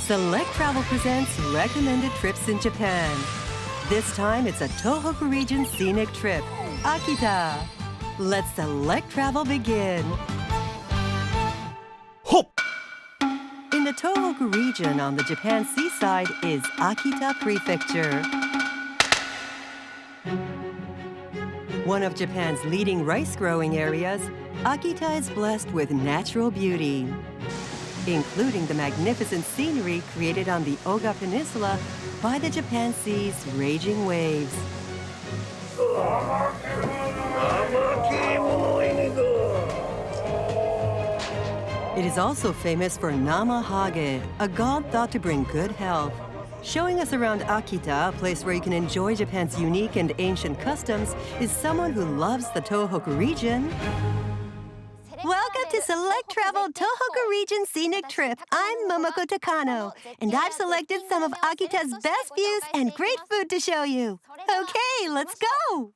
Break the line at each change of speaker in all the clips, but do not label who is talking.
Selectravel presents recommended trips in Japan. This time it's a Tohoku region scenic trip, Akita. Let Selectravel begin.
Hop!
In the Tohoku region on the Japan seaside is Akita Prefecture. One of Japan's leading rice-growing areas, Akita is blessed with natural beauty, including the magnificent scenery created on the Oga Peninsula by the Japan Sea's raging waves. It is also famous for namahage, a god thought to bring good health. Showing us around Akita, a place where you can enjoy Japan's unique and ancient customs, is someone who loves the Tohoku region. Welcome to Selectravel Tohoku Region Scenic Trip. I'm Momoko Takano, and I've selected some of Akita's best views and great food to show you. Okay, let's go!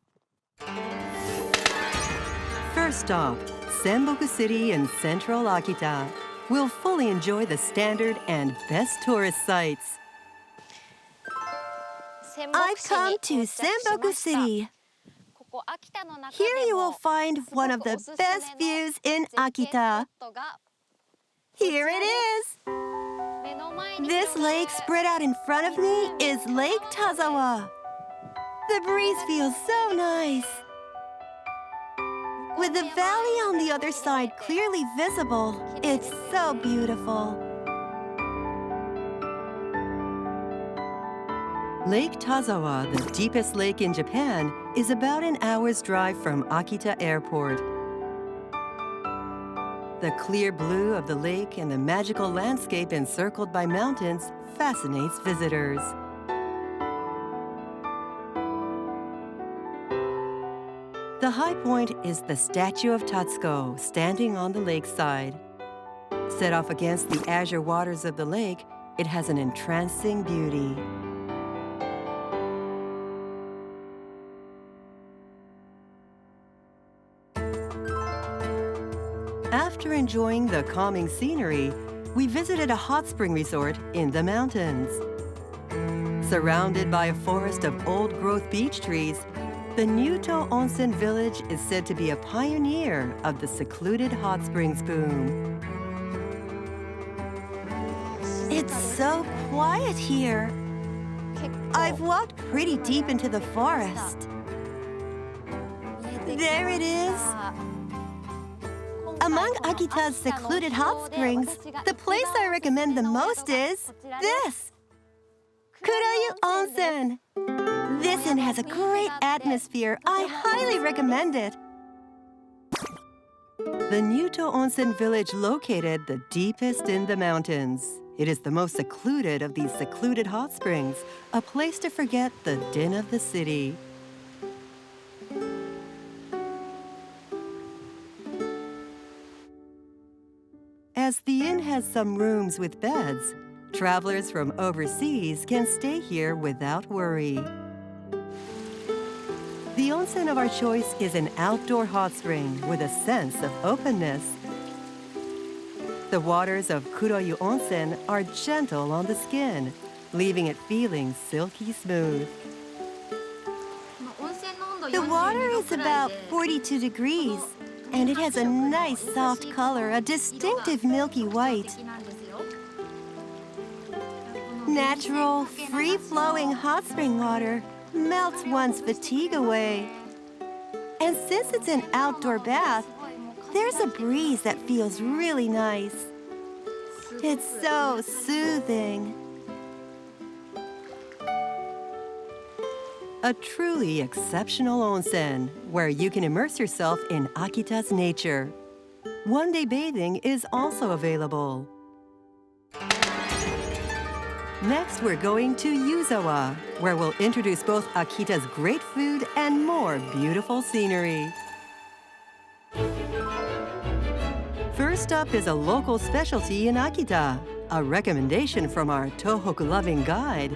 First stop, Senboku City in central Akita. We'll fully enjoy the standard and best tourist sites. I've come to Senboku City. Here you will find one of the best views in Akita. Here it is. This lake spread out in front of me is Lake Tazawa. The breeze feels so nice. With the valley on the other side clearly visible, it's so beautiful. Lake Tazawa, the deepest lake in Japan, is about an hour's drive from Akita Airport. The clear blue of the lake and the magical landscape encircled by mountains fascinates visitors. The high point is the statue of Tatsuko, standing on the lakeside. Set off against the azure waters of the lake, it has an entrancing beauty. After enjoying the calming scenery, we visited a hot spring resort in the mountains. Surrounded by a forest of old-growth beech trees, the Nyuto Onsen village is said to be a pioneer of the secluded hot springs boom. It's so quiet here. I've walked pretty deep into the forest. There it is. Among Akita's secluded hot springs, the place I recommend the most is this, Kurayu Onsen. This inn has a great atmosphere. I highly recommend it. The Nyuto Onsen village located the deepest in the mountains. It is the most secluded of these secluded hot springs, a place to forget the din of the city. As the inn has some rooms with beds, travelers from overseas can stay here without worry. The onsen of our choice is an outdoor hot spring with a sense of openness. The waters of Kurayu Onsen are gentle on the skin, leaving it feeling silky smooth. The water is about 42 degrees. And it has a nice soft color, a distinctive milky white. Natural, free-flowing hot spring water melts one's fatigue away. And since it's an outdoor bath, there's a breeze that feels really nice. It's so soothing. A truly exceptional onsen, where you can immerse yourself in Akita's nature. One-day bathing is also available. Next, we're going to Yuzowa, where we'll introduce both Akita's great food and more beautiful scenery. First up is a local specialty in Akita, a recommendation from our Tohoku-loving guide.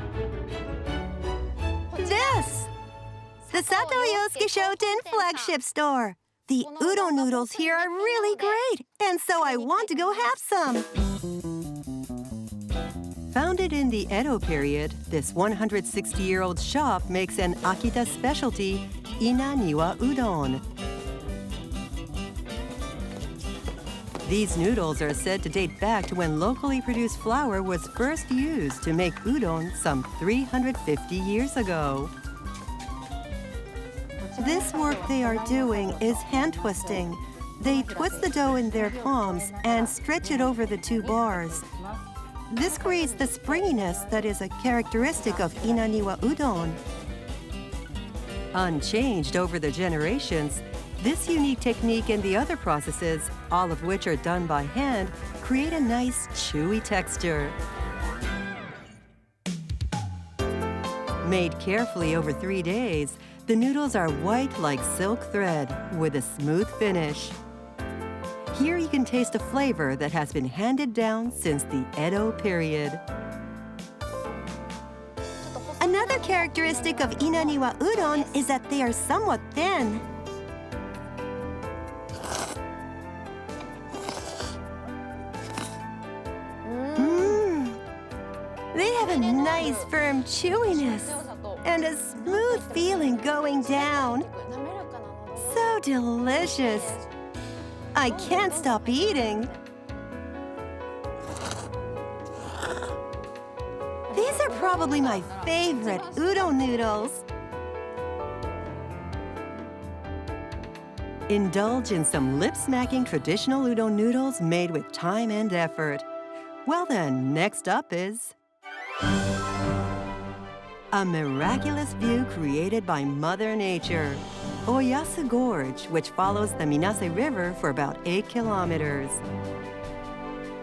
The Sato Yosuke Shoten flagship store. The udon noodles here are really great, and so I want to go have some. Founded in the Edo period, this 160-year-old shop makes an Akita specialty, inaniwa udon. These noodles are said to date back to when locally produced flour was first used to make udon some 350 years ago. This work they are doing is hand twisting. They twist the dough in their palms and stretch it over the two bars. This creates the springiness that is a characteristic of inaniwa udon. Unchanged over the generations, this unique technique and the other processes, all of which are done by hand, create a nice, chewy texture. Made carefully over 3 days, the noodles are white like silk thread with a smooth finish. Here you can taste a flavor that has been handed down since the Edo period. Another characteristic of inaniwa udon is that they are somewhat thin. They have a nice firm chewiness and a smooth feeling going down. So delicious. I can't stop eating. These are probably my favorite udon noodles. Indulge in some lip-smacking traditional udon noodles made with time and effort. Well then, next up is a miraculous view created by Mother Nature. Oyasu Gorge, which follows the Minase River for about 8 kilometers.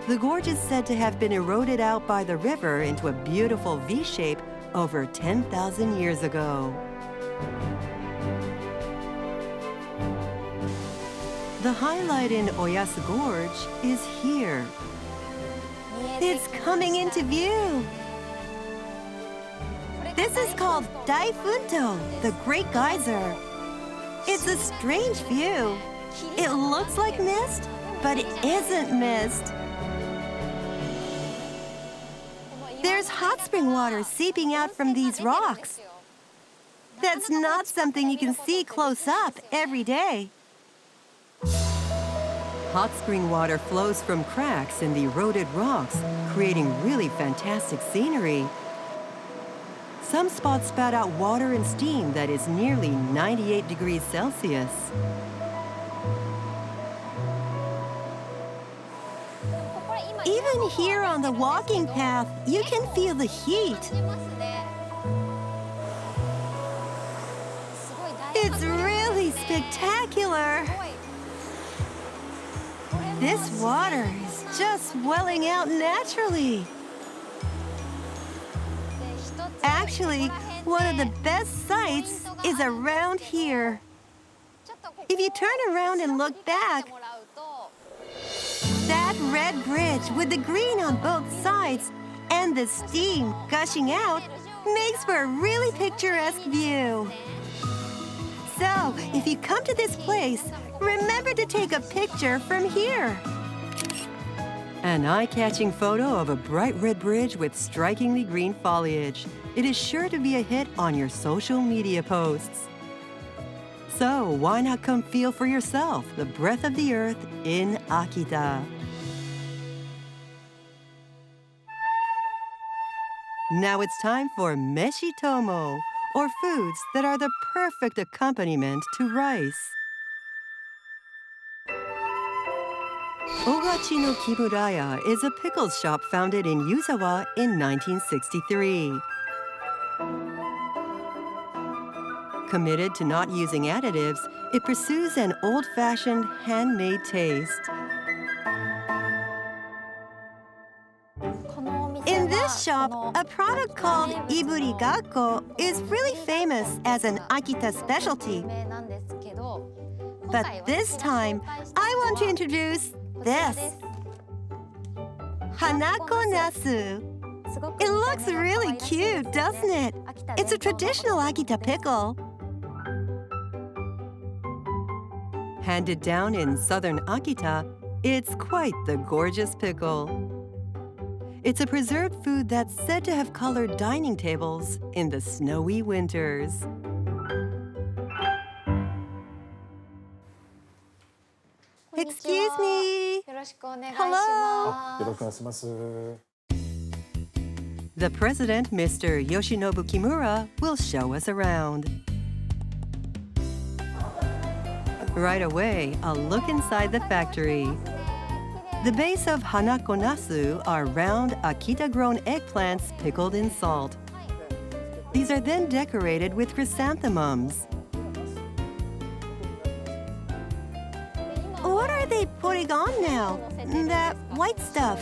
The gorge is said to have been eroded out by the river into a beautiful V shape over 10,000 years ago. The highlight in Oyasu Gorge is here. It's coming into view. This is called Daifunto, the Great Geyser. It's a strange view. It looks like mist, but it isn't mist. There's hot spring water seeping out from these rocks. That's not something you can see close up every day. Hot spring water flows from cracks in the eroded rocks, creating really fantastic scenery. Some spots spout out water and steam that is nearly 98 degrees Celsius. Even here on the walking path, you can feel the heat. It's really spectacular. This water is just welling out naturally. Actually, one of the best sights is around here. If you turn around and look back, that red bridge with the green on both sides and the steam gushing out makes for a really picturesque view. So, if you come to this place, remember to take a picture from here. An eye-catching photo of a bright red bridge with strikingly green foliage. It is sure to be a hit on your social media posts. So why not come feel for yourself the breath of the earth in Akita? Now it's time for meshitomo, or foods that are the perfect accompaniment to rice. Ogachi no Kimuraya is a pickles shop founded in Yuzowa in 1963. Committed to not using additives, it pursues an old-fashioned, handmade taste. In this shop, a product called iburigakko is really famous as an Akita specialty. But this time, I want to introduce this. Hanakonasu. It looks really cute, doesn't it? It's a traditional Akita pickle. Handed down in southern Akita, it's quite the gorgeous pickle. It's a preserved food that's said to have colored dining tables in the snowy winters. Excuse me. Hello. The president, Mr. Yoshinobu Kimura, will show us around. Right away, a look inside the factory. The base of hanakonasu are round Akita-grown eggplants pickled in salt. These are then decorated with chrysanthemums. What are they putting on now? That white stuff.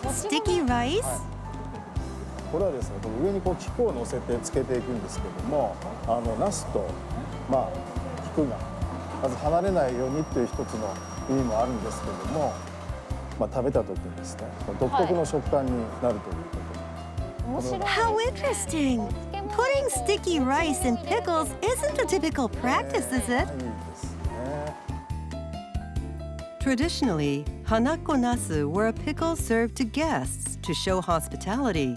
Sticky rice?
これはですね、上にこう菊を乗せてつけていくんですけども、ナスと菊がまず離れないようにっていう一つの意味もあるんですけども、食べた時にですね、独特の食感になるということで。
How interesting! Putting sticky rice in pickles isn't a typical practice, is it? Traditionally, hanakonasu were a pickle served to guests to show hospitality.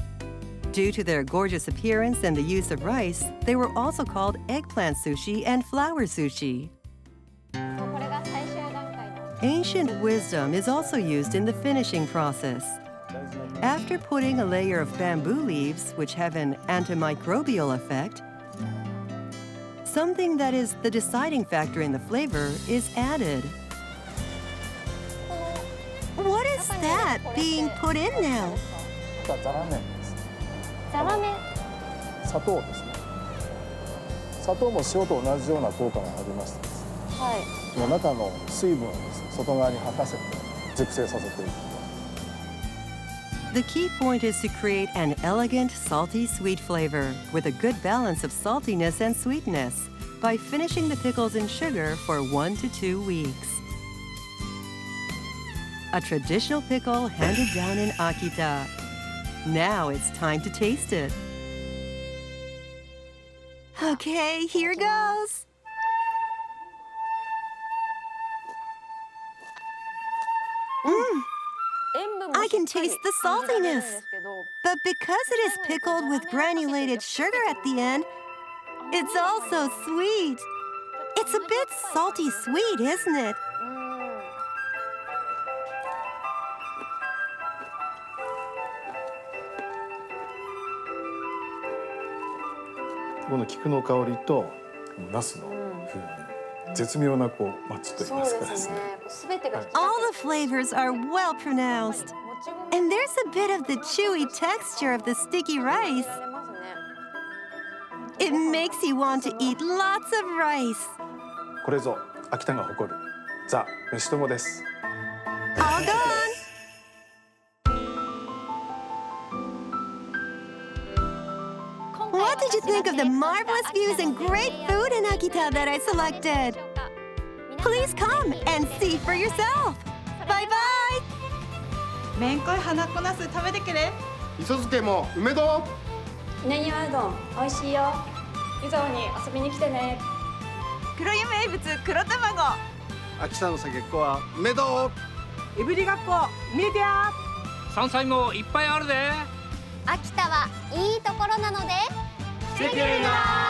Due to their gorgeous appearance and the use of rice, they were also called eggplant sushi and flower sushi. Ancient wisdom is also used in the finishing process. After putting a layer of bamboo leaves, which have an antimicrobial effect, something that is the deciding factor in the flavor is added. What is that being put in now?
砂糖ですね。砂糖も塩と同じような効果がありましてですね、中の水分をですね、外側に吐かせて熟成させていく。
The key point is to create an elegant, salty, sweet flavor with a good balance of saltiness and sweetness by finishing the pickles in sugar for 1 to 2 weeks. A traditional pickle handed down in Akita. Now it's time to taste it. Okay, here goes. I can taste the saltiness. But because it is pickled with granulated sugar at the end, it's also sweet. It's a bit salty sweet, isn't it?
This 菊の香りとナスの風味、絶妙なこうマッチと言いますかですね。
All the flavors are well pronounced. And there's a bit of the chewy texture of the sticky rice. It makes you want to eat lots of rice.
これぞ秋田が誇るザ・飯友です。
All gone. What did you think of the marvelous views and great food in Akita that I selected? Please come and see for yourself. Bye bye.
めんこい花こなす食べてくれ。
磯漬けも梅丼。
稲庭うどん美味しいよ。湯沢に遊びに来てね。
黒湯名物黒卵。
秋田の酒っ子は梅丼。
いぶりがっこ見てや。
山菜もいっぱいあるで。
秋田はいいところなので。
チェケラー。